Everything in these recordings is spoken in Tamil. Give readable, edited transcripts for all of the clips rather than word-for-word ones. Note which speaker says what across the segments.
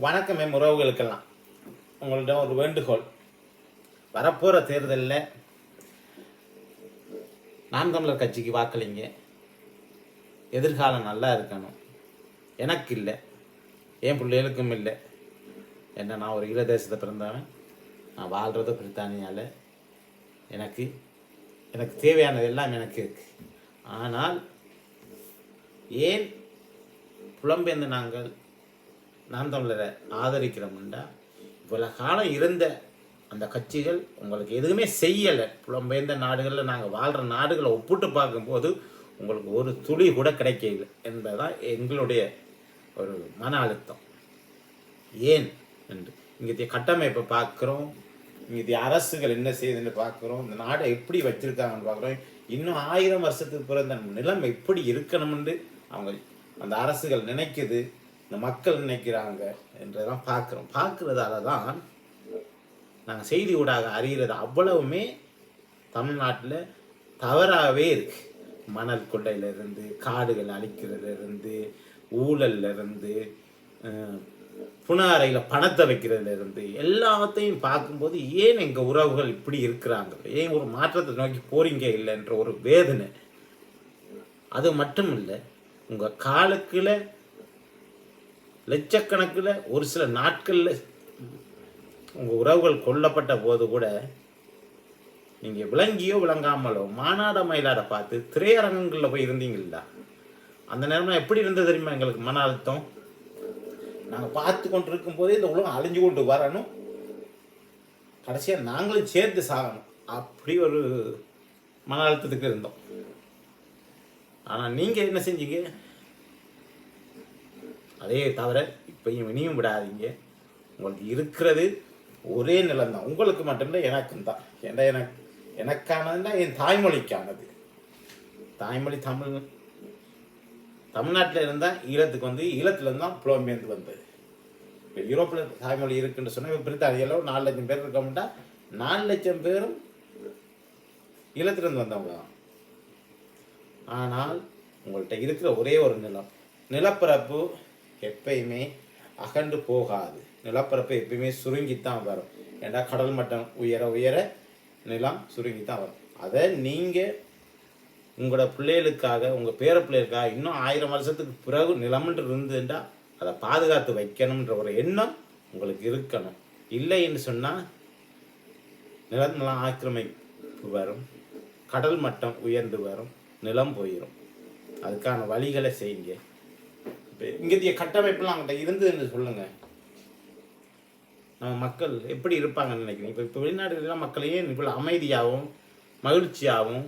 Speaker 1: வணக்கமே உறவுகளுக்கெல்லாம் உங்கள்ட்ட ஒரு வேண்டுகோள். வரப்போகிற தேர்தலில் நாம் தமிழர் கட்சிக்கு வாக்களிங்க. எதிர்காலம் நல்லா இருக்கணும். எனக்கு இல்லை, என் பிள்ளைகளுக்கும் இல்லை. என்ன, நான் ஒரு ஈழ தேசத்தை பிறந்தவன். நான் வாழ்கிறது பிரித்தானியாவில். எனக்கு தேவையானது எல்லாம் எனக்கு இருக்கு. ஆனால் ஏன் புலம்பெயர்ந்து நாங்கள் நாம் தமிழரை ஆதரிக்கிறோம்னா, இவ்வளோ காலம் இருந்த அந்த கட்சிகள் உங்களுக்கு எதுவுமே செய்யலை. புலம்பெயர்ந்த நாடுகளில் நாங்கள் வாழ்கிற நாடுகளை ஒப்பிட்டு பார்க்கும்போது உங்களுக்கு ஒரு துளி கூட கிடைக்கல என்பதுதான் எங்களுடைய ஒரு மன அழுத்தம். ஏன் என்று இங்கே கட்டமைப்பை பார்க்குறோம், இங்கே அரசுகள் என்ன செய்யுதுன்னு பார்க்குறோம், இந்த நாடை எப்படி வச்சுருக்காங்கன்னு பார்க்குறோம். இன்னும் 1000 வருஷத்துக்கு பிறகு இந்த நிலைமை எப்படி இருக்கணும்னு அவங்க அந்த அரசுகள் நினைக்குது, இந்த மக்கள் நினைக்கிறாங்க என்றதான் பார்க்குறோம். பார்க்குறதால தான் நாங்கள் செய்தி ஊடாக அறிகிறது அவ்வளவுமே தமிழ்நாட்டில் தவறாகவே இருக்கு. மணல் கொள்ளையிலிருந்து, காடுகள் அழிக்கிறதுலேருந்து, ஊழல்லேருந்து, புனாரையில் பணத்தை வைக்கிறதுலேருந்து எல்லாத்தையும் பார்க்கும்போது ஏன் எங்கள் உறவுகள் இப்படி இருக்கிறாங்க, ஏன் ஒரு மாற்றத்தை நோக்கி போறீங்க இல்லைன்ற ஒரு வேதனை. அது மட்டும் இல்லை, உங்கள் காலுக்குள்ள லட்சக்கணக்கில் ஒரு சில நாட்களில் உங்கள் உறவுகள் கொல்லப்பட்ட போது கூட நீங்கள் விளங்கியோ விளங்காமலோ மாநாட மயிலாட பார்த்து திரையரங்கங்களில் போய் இருந்தீங்களா? அந்த நேரம்லாம் எப்படி இருந்தது தெரியுமா? எங்களுக்கு மன அழுத்தம். நாங்கள் பார்த்து கொண்டு இருக்கும் போதே இந்த உலகம் அழிஞ்சு கொண்டு வரணும், கடைசியாக நாங்களும் சேர்த்து சாகணும், அப்படி ஒரு மன அழுத்தத்துக்கு இருந்தோம். ஆனால் நீங்கள் என்ன செஞ்சீங்க? அதே தவிர இப்பையும் இனியும் விடாதீங்க. உங்களுக்கு இருக்கிறது ஒரே நிலம்தான். உங்களுக்கு மட்டும்தான், எனக்கும் தான். ஏன்னா எனக்கானதுன்னா என் தாய்மொழிக்கானது. தாய்மொழி தமிழ்நாட்டில் இருந்தால் ஈழத்துக்கு வந்து, ஈழத்துலேருந்து தான் புலம்பெயர்ந்து வந்தது. இப்போ யூரோப்பில் தாய்மொழி இருக்குன்னு சொன்னால், இப்போ பிரித்தானியாவில் ஒரு 4 லட்சம் பேர் இருக்கோம்னா 4 லட்சம் பேரும் ஈழத்துலேருந்து வந்தவங்க தான். ஆனால் உங்கள்கிட்ட இருக்கிற ஒரே ஒரு நிலப்பரப்பு எப்பயுமே அகண்டு போகாது. நிலப்பரப்பு எப்பயுமே சுருங்கித்தான் வரும். ஏன்னா கடல் மட்டம் உயர உயர நிலம் சுருங்கித்தான் வரும். அதை நீங்கள் உங்களோட பிள்ளைகளுக்காக, உங்கள் பேர பிள்ளைகளுக்காக இன்னும் 1000 வருஷத்துக்கு பிறகு நிலம்ன்று இருந்துட்டா அதை பாதுகாத்து வைக்கணுன்ற ஒரு எண்ணம் உங்களுக்கு இருக்கணும். இல்லைன்னு சொன்னால் நிலம் ஆக்கிரமிப்பு வரும், கடல் மட்டம் உயர்ந்து வரும், நிலம் போயிடும். அதுக்கான வழிகளை செய்யுங்க. இப்போ இங்கே கட்டமைப்புலாம் அவங்கள்ட்ட இருந்ததுன்னு சொல்லுங்கள். நம்ம மக்கள் எப்படி இருப்பாங்கன்னு நினைக்கிறேன். இப்போ வெளிநாடுகளெலாம் மக்களையே இப்போ அமைதியாகவும் மகிழ்ச்சியாகவும்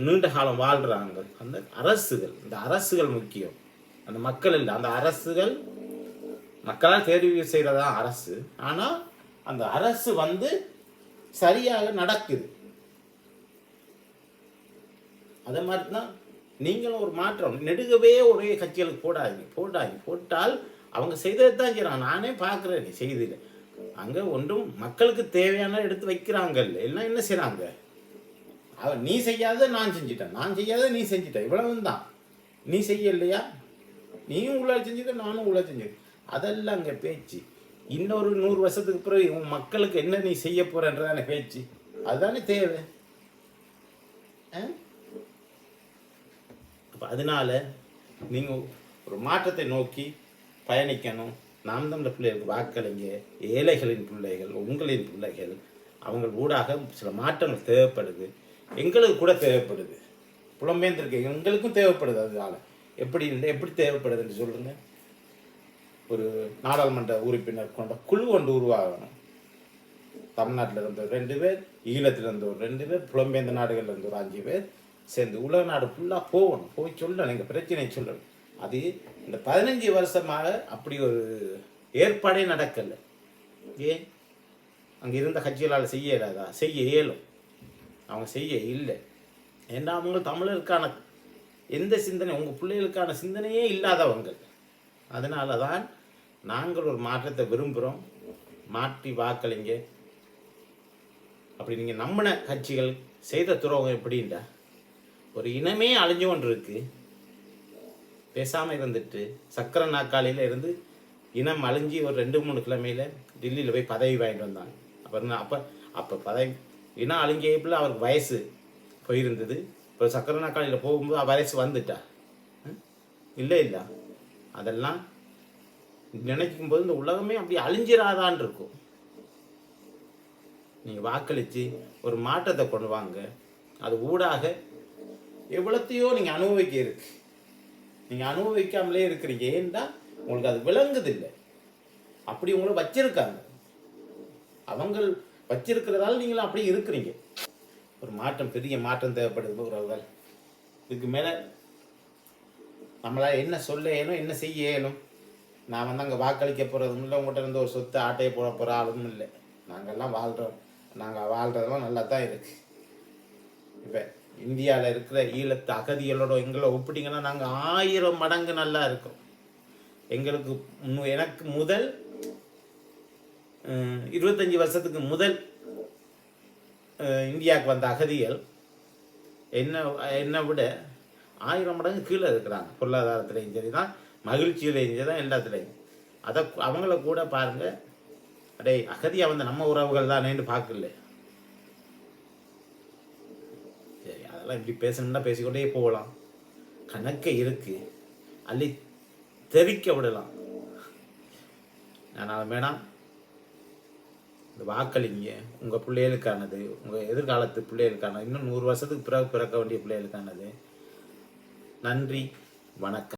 Speaker 1: நீண்ட காலம் வாழ்கிறாங்க. அந்த இந்த அரசுகள் முக்கியம், அந்த மக்கள் இல்லை. அந்த அரசுகள் மக்களால் தேர்வு செய்கிறதா அரசு. ஆனால் அந்த அரசு வந்து சரியாக நடக்குது. அதே மாதிரி தான் நீங்களும் ஒரு மாற்றம். நெடுகவே ஒரே கட்சிகளுக்கு போட்டால் அவங்க செய்தது தான் செய்கிறாங்க. நானே பார்க்குறேன், நீ செய்தில்லை. அங்கே ஒன்றும் மக்களுக்கு தேவையான எடுத்து வைக்கிறாங்க. எல்லாம் என்ன செய்கிறாங்க? நீ செய்யாத நான் செஞ்சிட்டேன், நான் செய்யாத நீ செஞ்சிட்டேன், இவ்வளவு தான். நீ செய்ய இல்லையா, நீயும் உள்ள செஞ்சுக்க, நானும் உள்ள செஞ்சுக்க. அதெல்லாம் அங்கே பேச்சு. இன்னொரு 100 வருஷத்துக்கு பிறகு உன் மக்களுக்கு என்ன நீ செய்ய போறன்றதான பேச்சு. அதுதானே தேவை. அப்போ அதனால நீங்கள் ஒரு மாற்றத்தை நோக்கி பயணிக்கணும். நாம் தமிழர் பிள்ளைகளுக்கு வாக்களிங்க. ஏழைகளின் பிள்ளைகள், உங்களின் பிள்ளைகள், அவங்க ஊடாக சில மாற்றங்கள் தேவைப்படுது. எங்களுக்கு கூட தேவைப்படுது, புலம்பெயர்ந்திருக்க எங்களுக்கும் தேவைப்படுது. அதனால எப்படி தேவைப்படுதுன்னு சொல்லுங்க. ஒரு நாடாளுமன்ற உறுப்பினர் கொண்ட குழு ஒன்று உருவாகணும். தமிழ்நாட்டில் இருந்த ஒரு 2 பேர், ஈழத்தில் இருந்த ஒரு 2 பேர், புலம்பெயர்ந்த நாடுகளில் இருந்து ஒரு 5 பேர் சேர்ந்து உலக நாடு ஃபுல்லாக போகணும். போய் சொல்லணும், எங்கள் பிரச்சனையை சொல்லணும். அது இந்த 15 வருஷமாக அப்படி ஒரு ஏற்பாடே நடக்கலை. ஏன்? அங்கே இருந்த கட்சிகளால் செய்ய இயலாதா? செய்ய இயலும், அவங்க செய்ய இல்லை. ஏன்னா அவங்க தமிழருக்கான எந்த சிந்தனை, உங்கள் பிள்ளைகளுக்கான சிந்தனையே இல்லாதவங்க. அதனால தான் நாங்கள் ஒரு மாற்றத்தை விரும்புகிறோம். மாற்றி வாக்களிங்க. அப்படி நீங்கள் நம்பின கட்சிகள் செய்த துரோகம் எப்படின்டா, ஒரு இனமே அழிஞ்சு கொண்டு இருக்கு. பேசாமல் இருந்துட்டு சக்கர நாக்காளியில் இருந்து இனம் அழிஞ்சி ஒரு 2-3 கிழமையில் டெல்லியில் போய் பதவி வாங்கிட்டு வந்தாங்க. அப்போ அப்போ பதவி இனம் அழிஞ்சப்பில் அவருக்கு வயசு போயிருந்தது. இப்போ சக்கர நாற்காலியில் போகும்போது வயசு வந்துட்டா இல்லை இல்லை. அதெல்லாம் நினைக்கும் போது இந்த உலகமே அப்படி அழிஞ்சிராதான்னு இருக்கும். நீங்கள் வாக்களித்து ஒரு மாற்றத்தை கொண்டு வாங்க. அது ஊடாக எவ்வளோத்தையோ நீங்கள் அனுபவிக்க இருக்கு. நீங்கள் அனுபவிக்காமலே இருக்கிறீங்க. ஏன்டா உங்களுக்கு அது விளங்குது இல்லை. அப்படி உங்களை வச்சிருக்காங்க. அவங்க வச்சிருக்கிறதால நீங்களும் அப்படி இருக்கிறீங்க. ஒரு மாற்றம், பெரிய மாற்றம் தேவைப்படுது உறவுகள். இதுக்கு மேலே நம்மளால் என்ன சொல்ல இயலும், என்ன செய்ய இயலும்? நான் வந்து அங்கே வாக்களிக்க போகிறதும் இல்லை, உங்கள்கிட்ட இருந்து ஒரு சொத்து ஆட்டையை போட போகிற ஆளும் இல்லை. நாங்கள்லாம் வாழ்கிறோம். நாங்கள் வாழ்கிறதெல்லாம் நல்லா தான் இருக்குது. இப்போ இந்தியாவில் இருக்கிற ஈழத்து அகதிகளோட எங்களை ஒப்பிட்டிங்கன்னா நாங்கள் 1000 மடங்கு நல்லா இருக்கோம். எங்களுக்கு எனக்கு முதல் 25 வருஷத்துக்கு முதல் இந்தியாவுக்கு வந்த அகதிகள் என்னை விட 1000 மடங்கு கீழே இருக்கிறாங்க. பொருளாதாரத்துலேயும் சரி தான், மகிழ்ச்சியிலையும் சரி தான், எல்லாத்துலேயும். அதை அவங்கள கூட பாருங்கள். அடே அகதியாக வந்த நம்ம உறவுகள் தானேன்னு பார்க்கல. சரி, அதெல்லாம் இப்படி பேசணும்னா பேசிக்கொண்டே போகலாம். கணக்கே இருக்குது, அள்ளி தெரிக்க விடலாம். அதனால் வேணாம், இந்த வாக்களிங்க. உங்கள் பிள்ளைகளுக்கானது, உங்கள் எதிர்காலத்து பிள்ளைகளுக்கானது, இன்னும் 100 வருஷத்துக்கு பிறகு பிறக்க வேண்டிய பிள்ளைகளுக்கானது. நன்றி, வணக்கம்.